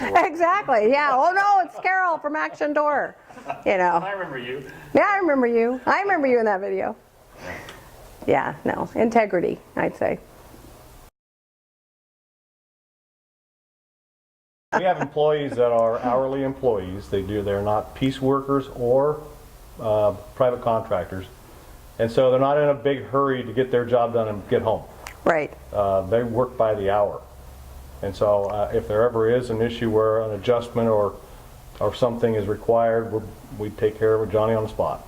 Exactly, yeah. Oh no, it's Carol from Action Door. You know. I remember you. Yeah, I remember you. I remember you in that video. Yeah, no, integrity, I'd say. We have employees that are hourly employees. They're not piece workers or private contractors. And so they're not in a big hurry to get their job done and get home. Right. They work by the hour. And so if there ever is an issue where an adjustment or something is required, we take care of it, Johnny, on the spot.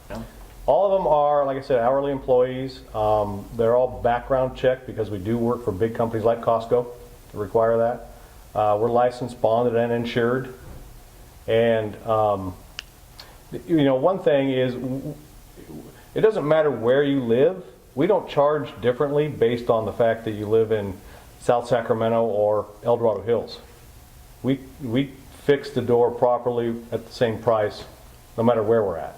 Yeah. All of them are, like I said, hourly employees. They're all background checked because we do work for big companies like Costco to require that. We're licensed, bonded, and insured. And you know, one thing is, it doesn't matter where you live. We don't charge differently based on the fact that you live in South Sacramento or El Dorado Hills. We fix the door properly at the same price, no matter where we're at,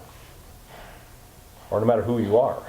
or no matter who you are.